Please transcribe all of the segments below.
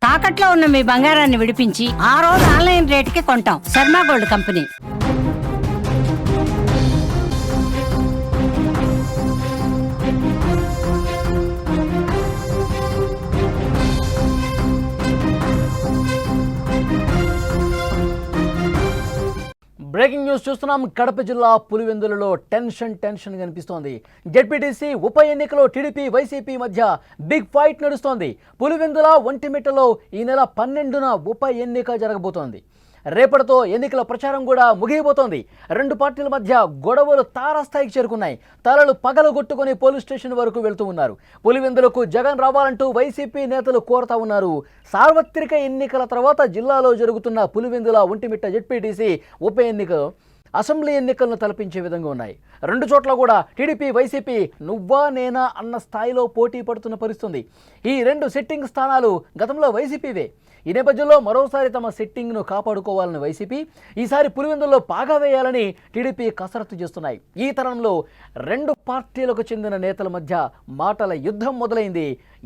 తాకట్లో ఉన్న మీ బంగారాన్ని విడిపించి ఆ రోజు ఆన్లైన్ రేటుకి కొంటాం. Sharma gold company. Breaking news చూస్తున్నాం. కడప జిల్లా పులివెందులలో టెన్షన్ కనిపిస్తోంది. జెడ్పీటీసీ ఉప ఎన్నికలో టీడీపీ వైసీపీ మధ్య బిగ్ ఫైట్ నడుస్తోంది. పులివెందుల ఒంటిమిట్టలో ఈ నెల 12న ఉప ఎన్నిక జరగబోతోంది. రేపటితో ఎన్నికల ప్రచారం కూడా ముగియబోతోంది. రెండు పార్టీల మధ్య గొడవలు తారాస్థాయికి చేరుకున్నాయి. తలలు పగలగొట్టుకుని పోలీస్ స్టేషన్ వరకు వెళ్తూ ఉన్నారు. పులివెందులకు జగన్ రావాలంటూ వైసీపీ నేతలు కోరుతా ఉన్నారు. సార్వత్రిక ఎన్నికల తర్వాత జిల్లాలో జరుగుతున్న పులివెందుల ఒంటిమిట్ట జెడ్పీటీసీ ఉప ఎన్నిక అసెంబ్లీ ఎన్నికలను తలపించే విధంగా ఉన్నాయి. రెండు చోట్ల కూడా టీడీపీ వైసీపీ నువ్వా నేనా అన్న స్థాయిలో పోటీ పడుతున్న పరిస్థితుంది. ఈ రెండు సిట్టింగ్ స్థానాలు గతంలో వైసీపీవే. ఈ నేపథ్యంలో మరోసారి తమ సిట్టింగ్ను కాపాడుకోవాలని వైసీపీ, ఈసారి పులివెందుల్లో పాగా వేయాలని టీడీపీ కసరత్తు చేస్తున్నాయి. ఈ తరుణంలో రెండు పార్టీలకు చెందిన నేతల మధ్య మాటల యుద్ధం మొదలైంది.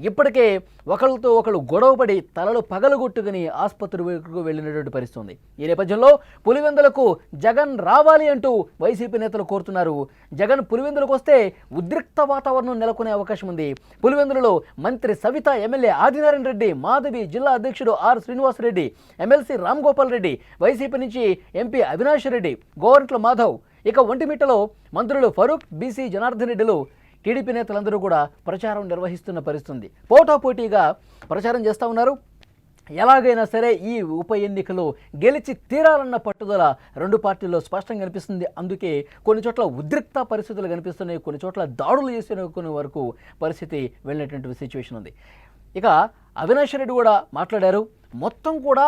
ఇప్పటికే ఒకళ్ళతో ఒకళ్ళు గొడవపడి తలలు పగలగొట్టుకుని ఆసుపత్రికి వెళ్ళినటువంటి పరిస్థితుంది. ఈ నేపథ్యంలో పులివెందులకు జగన్ రావాలి అంటూ వైసీపీ నేతలు కోరుతున్నారు. జగన్ పులివెందులకు వస్తే ఉద్రిక్త వాతావరణం నెలకొనే అవకాశం ఉంది. పులివెందులలో మంత్రి సవిత, ఎమ్మెల్యే ఆదినారాయణ రెడ్డి, మాధవి, జిల్లా అధ్యక్షుడు are Srinivasa Reddy, MLC Ram Gopal Reddy, YCP నుంచి ఎంపీ అవినాష్ రెడ్డి, గోరంట్ల మాధవ్, ఇక ఒంటిమిట్టలో మంత్రులు ఫరూక్, బీసీ జనార్దన్ రెడ్డిలు, టీడీపీ నేతలందరూ కూడా ప్రచారం నిర్వహిస్తున్న పరిస్థితుంది. పోటాపోటీగా ప్రచారం చేస్తూ ఉన్నారు. ఎలాగైనా సరే ఈ ఉప ఎన్నికలో గెలిచి తీరాలన్న పట్టుదల రెండు పార్టీల్లో స్పష్టంగా కనిపిస్తుంది. అందుకే కొన్ని చోట్ల ఉద్రిక్త పరిస్థితులు కనిపిస్తున్నాయి. కొన్ని చోట్ల దాడులు చేసిన కొన్ని వరకు పరిస్థితి వెళ్ళినటువంటి సిచ్యువేషన్ ఉంది. ఇక అవినాష్ రెడ్డి కూడా మాట్లాడారు. మొత్తం కూడా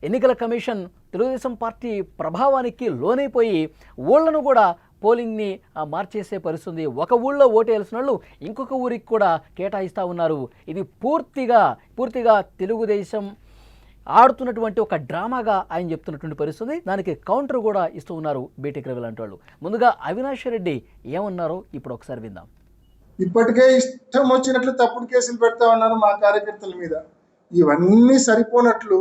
ఎన్నికల కమిషన్ తెలుగుదేశం పార్టీ ప్రభావానికి లోనైపోయి ఊళ్ళను కూడా పోలింగ్ని మార్చేసే పరిస్థితుంది. ఒక ఊళ్ళో ఓటేయాల్సిన వాళ్ళు ఇంకొక ఊరికి కూడా కేటాయిస్తూ ఉన్నారు. ఇది పూర్తిగా తెలుగుదేశం ఆడుతున్నటువంటి ఒక డ్రామాగా ఆయన చెప్తున్నటువంటి పరిస్థితి. దానికి కౌంటర్ కూడా ఇస్తూ ఉన్నారు బీటెక్ రవి లాంటి వాళ్ళు. ముందుగా అవినాష్ రెడ్డి ఏమన్నారో ఇప్పుడు ఒకసారి విందాం. ఇప్పటికే ఇష్టం వచ్చినట్లు తప్పుడు కేసులు పెడతా ఉన్నారు మా కార్యకర్తల మీద. ఇవన్నీ సరిపోనట్లు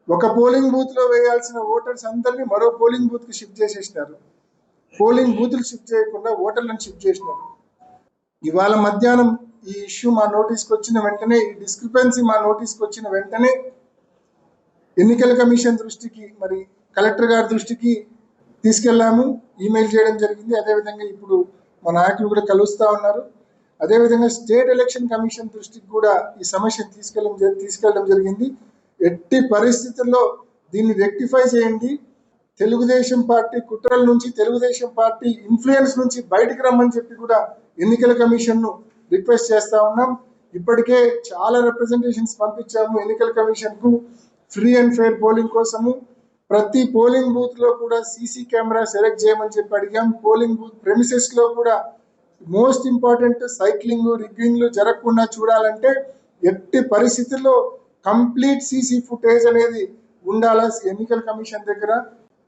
ఒక పోలింగ్ బూత్ లో వేయాల్సిన ఓటర్స్ అందరినీ మరో పోలింగ్ బూత్ కి షిఫ్ట్ చేసేసినారు. పోలింగ్ బూతులు షిఫ్ట్ చేయకుండా ఓటర్లను షిఫ్ట్ చేసినారు. ఇవాళ మధ్యాహ్నం ఈ ఇష్యూ మా నోటీస్కి వచ్చిన వెంటనే, ఈ డిస్క్రిపెన్సీ మా నోటీస్కి వచ్చిన వెంటనే ఎన్నికల కమిషన్ దృష్టికి, మరి కలెక్టర్ గారి దృష్టికి తీసుకెళ్లాము. ఈమెయిల్ చేయడం జరిగింది. అదేవిధంగా ఇప్పుడు మా నాయకులు కూడా కలుస్తూ ఉన్నారు. అదేవిధంగా స్టేట్ ఎలక్షన్ కమిషన్ దృష్టికి కూడా ఈ సమస్యను తీసుకెళ్ళడం జరిగింది. ఎట్టి పరిస్థితుల్లో దీన్ని రెక్టిఫై చేయండి, తెలుగుదేశం పార్టీ కుట్రల నుంచి, తెలుగుదేశం పార్టీ ఇన్ఫ్లుయెన్స్ నుంచి బయటకు రమ్మని చెప్పి కూడా ఎన్నికల కమిషన్ ను రిక్వెస్ట్ చేస్తా ఉన్నాం. ఇప్పటికే చాలా రిప్రజెంటేషన్స్ పంపించాము ఎన్నికల కమిషన్ కు ఫ్రీ అండ్ ఫెయిర్ పోలింగ్ కోసము. ప్రతి పోలింగ్ బూత్ లో కూడా సీసీ కెమెరా సెలెక్ట్ చేయమని చెప్పి అడిగాం. పోలింగ్ బూత్ ప్రెమిసెస్ లో కూడా మోస్ట్ ఇంపార్టెంట్ సైక్లింగ్, రిగ్గింగ్లు జరగకుండా చూడాలంటే ఎట్టి పరిస్థితుల్లో కంప్లీట్ సీసీ ఫుటేజ్ అనేది ఉండాలా ఎన్నికల కమిషన్ దగ్గర.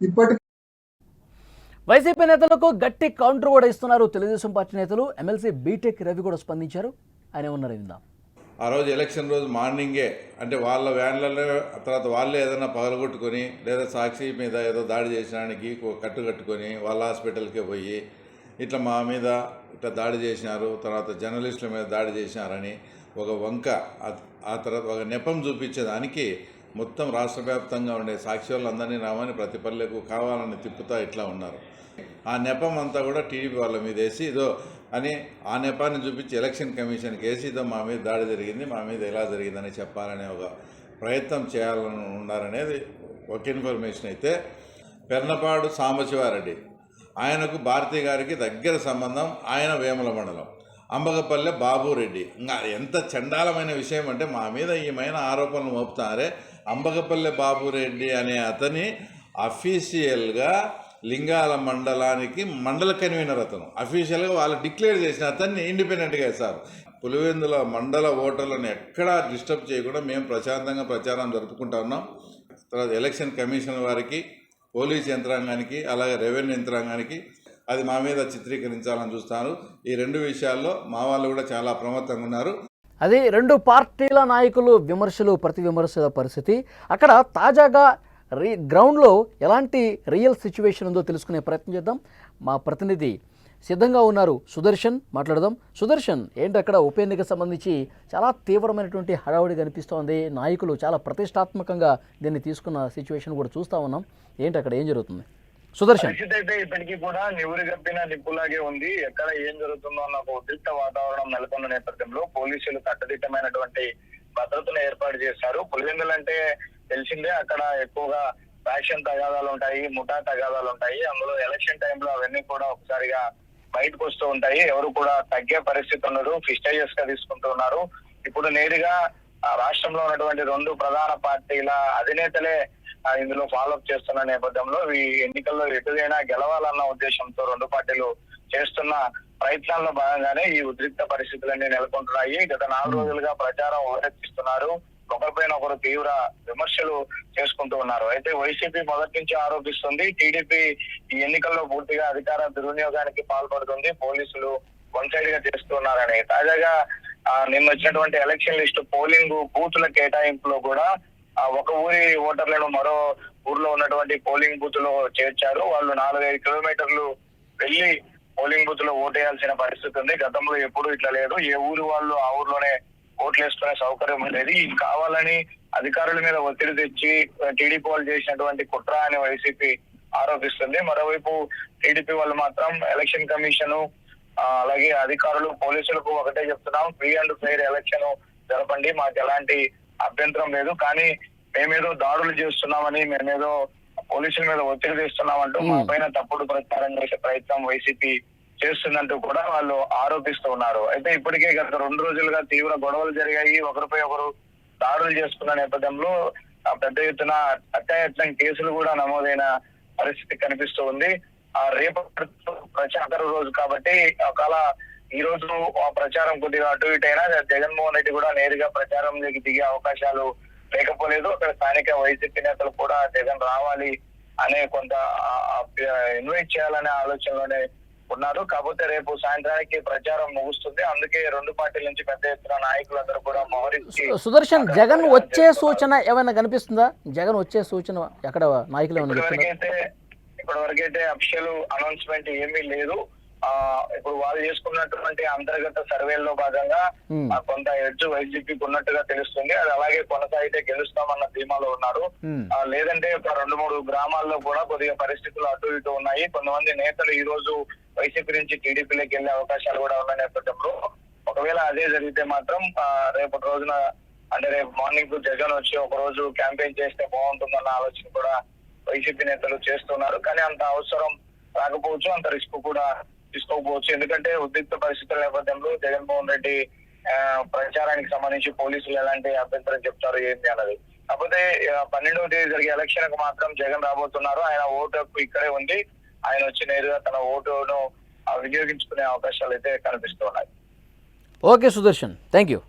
ఇప్పటికీ వైసీపీ నేతలకు గట్టి కౌంటర్ కూడా ఇస్తున్నారు తెలుగుదేశం పార్టీ నేతలు. ఎమ్మెల్సీ బీటెక్ రవి కూడా స్పందించారు. ఆయన ఉన్నారు విందాం. ఆ రోజు ఎలక్షన్ రోజు మార్నింగే, అంటే వాళ్ళ వ్యాన్లలో తర్వాత వాళ్ళే ఏదైనా పగలగొట్టుకొని లేదా సాక్షి మీద ఏదో దాడి చేసడానికి కట్టుకొని వాళ్ళ హాస్పిటల్కే పోయి ఇట్లా మా మీద ఇట్లా దాడి చేసినారు, తర్వాత జర్నలిస్టుల మీద దాడి చేసినారని ఒక వంక, ఆ తర్వాత ఒక నెపం చూపించేదానికి మొత్తం రాష్ట్ర వ్యాప్తంగా ఉండే సాక్షి వాళ్ళందరినీ రామని ప్రతి పల్లెకు కావాలని తిప్పుతా ఇట్లా ఉన్నారు. ఆ నెపం అంతా కూడా టీడీపీ వాళ్ళ మీద వేసి ఇదో అని ఆ నెపాన్ని చూపించి ఎలక్షన్ కమిషన్కి వేసి ఇదో మా మీద దాడి జరిగింది, మా మీద ఎలా జరిగిందని చెప్పాలనే ఒక ప్రయత్నం చేయాలని ఉన్నారనేది ఒక ఇన్ఫర్మేషన్. అయితే పెర్నపాడు సాంబశివారెడ్డి, ఆయనకు భారతి గారికి దగ్గర సంబంధం. ఆయన వేముల మండలం. అంబగపల్లె బాబురెడ్డి, ఇంకా ఎంత చండాలమైన విషయం అంటే మా మీద ఏమైనా ఆరోపణలు మోపుతారే. అంబగపల్లె బాబురెడ్డి అనే అతని అఫీషియల్గా లింగాల మండలానికి మండల కన్వీనర్, అతను అఫీషియల్గా వాళ్ళు డిక్లేర్ చేసిన అతన్ని ఇండిపెండెంట్గా వేశారు. పులివెందుల మండల ఓటర్లను ఎక్కడా డిస్టర్బ్ చేయకుండా మేము ప్రశాంతంగా ప్రచారం జరుపుకుంటా ఉన్నాం. తర్వాత ఎలక్షన్ కమిషన్ వారికి, పోలీస్ యంత్రాంగానికి, అలాగే రెవెన్యూ యంత్రాంగానికి అది మా మీద చిత్రీకరించాలని చూస్తారు. ఈ రెండు విషయాల్లో మా వాళ్ళు కూడా చాలా అప్రమత్తంగా ఉన్నారు. అది రెండు పార్టీల నాయకులు విమర్శలు ప్రతి విమర్శల పరిస్థితి. అక్కడ తాజాగా గ్రౌండ్లో ఎలాంటి రియల్ సిచ్యువేషన్ ఉందో తెలుసుకునే ప్రయత్నం చేద్దాం. మా ప్రతినిధి సిద్ధంగా ఉన్నారు, సుదర్శన్. మాట్లాడదాం. సుదర్శన్, ఏంటి అక్కడ ఉప ఎన్నికకు సంబంధించి చాలా తీవ్రమైనటువంటి హడావుడి కనిపిస్తోంది. నాయకులు చాలా ప్రతిష్టాత్మకంగా దీన్ని తీసుకున్న సిచ్యువేషన్ కూడా చూస్తూ ఉన్నాం. ఏంటి అక్కడ ఏం జరుగుతుంది సుదర్శన్? పరిస్థితి అయితే ఇప్పటికీ కూడా నివురు గప్పిన నిప్పులాగే ఉంది. ఎక్కడ ఏం జరుగుతుందో అన్న ఒక ఉద్రిక్త వాతావరణం నెలకొన్న నేపథ్యంలో పోలీసులు కట్టుదిట్టమైనటువంటి భద్రతను ఏర్పాటు చేశారు. పులివెందులు అంటే తెలిసిందే, అక్కడ ఎక్కువగా ఫ్యాక్షన్ తగాదాలు ఉంటాయి, ముఠా తగాదాలు ఉంటాయి. అందులో ఎలక్షన్ టైంలో అవన్నీ కూడా ఒకసారిగా బయటకు వస్తూ ఉంటాయి. ఎవరు కూడా తగ్గే పరిస్థితి ఉండదు, ఫిస్టైజెస్ గా తీసుకుంటూ ఉన్నారు. ఇప్పుడు నేరుగా రాష్ట్రంలో ఉన్నటువంటి రెండు ప్రధాన పార్టీల అధినేతలే ఇందులో ఫాలోఅప్ చేస్తున్న నేపథ్యంలో ఈ ఎన్నికల్లో ఎటుదైనా గెలవాలన్న ఉద్దేశంతో రెండు పార్టీలు చేస్తున్న ప్రయత్నాల్లో భాగంగానే ఈ ఉద్రిక్త పరిస్థితులన్నీ నెలకొంటున్నాయి. గత 4 రోజులుగా ప్రచారం హోరెత్తిస్తున్నారు. ఒకరిపైన ఒకరు తీవ్ర విమర్శలు చేసుకుంటూ ఉన్నారు. అయితే వైసీపీ మొదటి నుంచి ఆరోపిస్తుంది టీడీపీ ఈ ఎన్నికల్లో పూర్తిగా అధికార దుర్వినియోగానికి పాల్పడుతుంది, పోలీసులు వన్ సైడ్ గా చేస్తున్నారని. తాజాగా నిన్న వచ్చినటువంటి ఎలక్షన్ లిస్టు పోలింగ్ బూతుల కేటాయింపులో కూడా ఒక ఊరి ఓటర్లను మరో ఊర్లో ఉన్నటువంటి పోలింగ్ బూత్ లో చేర్చారు. వాళ్ళు 4-5 కిలోమీటర్లు వెళ్లి పోలింగ్ బూత్ లో ఓటేయాల్సిన పరిస్థితి ఉంది. గతంలో ఎప్పుడు ఇట్లా లేదు. ఏ ఊరు వాళ్ళు ఆ ఊర్లోనే ఓట్లు వేసుకునే సౌకర్యం ఉండేది. ఇది కావాలని అధికారుల మీద ఒత్తిడి తెచ్చి టీడీపీ వాళ్ళు చేసినటువంటి కుట్ర అని వైసీపీ ఆరోపిస్తుంది. మరోవైపు టీడీపీ వాళ్ళు మాత్రం ఎలక్షన్ కమిషన్ అలాగే అధికారులు పోలీసులకు ఒకటే చెప్తున్నాం, ఫ్రీ అండ్ ఫెయిర్ ఎలక్షన్ జరపండి, మాకు ఎలాంటి అభ్యంతరం లేదు, కానీ మేమేదో దాడులు చేస్తున్నామని, మేమేదో పోలీసుల మీద ఒత్తిడి తెస్తున్నామంటూ మా పైన తప్పుడు ప్రచారం చేసే ప్రయత్నం వైసీపీ చేస్తుందంటూ కూడా వాళ్ళు ఆరోపిస్తూ ఉన్నారు. అయితే ఇప్పటికే గత 2 రోజులుగా తీవ్ర గొడవలు జరిగాయి. ఒకరిపై ఒకరు దాడులు చేసుకున్న నేపథ్యంలో పెద్ద ఎత్తున అత్యాయత్నం కేసులు కూడా నమోదైన పరిస్థితి కనిపిస్తూ ఉంది. రేపు ప్రచార రోజు కాబట్టి ఒకవేళ ఈ రోజు ప్రచారం కొద్దిగా అటు ఇటు అయినా జగన్మోహన్ రెడ్డి కూడా నేరుగా ప్రచారంలోకి దిగే అవకాశాలు లేకపోలేదు. అక్కడ స్థానిక వైసీపీ నేతలు కూడా జగన్ రావాలి అనే కొంత ఇన్వైట్ చేయాలనే ఆలోచనలోనే ఉన్నారు. కాకపోతే రేపు సాయంత్రానికి ప్రచారం ముగుస్తుంది. అందుకే రెండు పార్టీల నుంచి పెద్ద ఎత్తున నాయకులందరూ కూడా మోహరించి. సుదర్శన్, జగన్ వచ్చే సూచన ఏమైనా కనిపిస్తుందా? జగన్ వచ్చే సూచన ఎక్కడ నాయకులు ఇప్పటివరకైతే అఫీషియల్ అనౌన్స్మెంట్ ఏమీ లేదు. ఇప్పుడు వాళ్ళు చేసుకున్నటువంటి అంతర్గత సర్వేల్లో భాగంగా కొంత ఎడ్జ్ వైసీపీకి ఉన్నట్టుగా తెలుస్తుంది. అది అలాగే కొనసాగితే గెలుస్తామన్న ధీమాలో ఉన్నారు. లేదంటే 2-3 గ్రామాల్లో కూడా కొద్దిగా పరిస్థితులు అటు ఇటు ఉన్నాయి. కొంతమంది నేతలు ఈ రోజు వైసీపీ నుంచి టీడీపీలోకి వెళ్లే అవకాశాలు కూడా ఉన్న నేపథ్యంలో ఒకవేళ అదే జరిగితే మాత్రం రేపటి రోజున అంటే రేపు మార్నింగ్ జగన్ వచ్చి ఒక రోజు క్యాంపెయిన్ చేస్తే బాగుంటుందన్న ఆలోచన కూడా వైసీపీ నేతలు చేస్తున్నారు. కానీ అంత అవసరం రాకపోవచ్చు, అంత రిస్క్ కూడా తీసుకోకపోవచ్చు. ఎందుకంటే ఉద్రిక్త పరిస్థితుల నేపథ్యంలో జగన్మోహన్ రెడ్డి ప్రచారానికి సంబంధించి పోలీసులు ఎలాంటి అభ్యంతరం చెప్తారు ఏంటి అన్నది. కాకపోతే 12వ తేదీ జరిగే ఎలక్షన్ కు మాత్రం జగన్ రాబోతున్నారు. ఆయన ఓటు హక్కు ఇక్కడే ఉంది. ఆయన వచ్చి నేరుగా తన ఓటును వినియోగించుకునే అవకాశాలు అయితే కనిపిస్తూ ఉన్నాయి. Okay Sudarshan, thank you.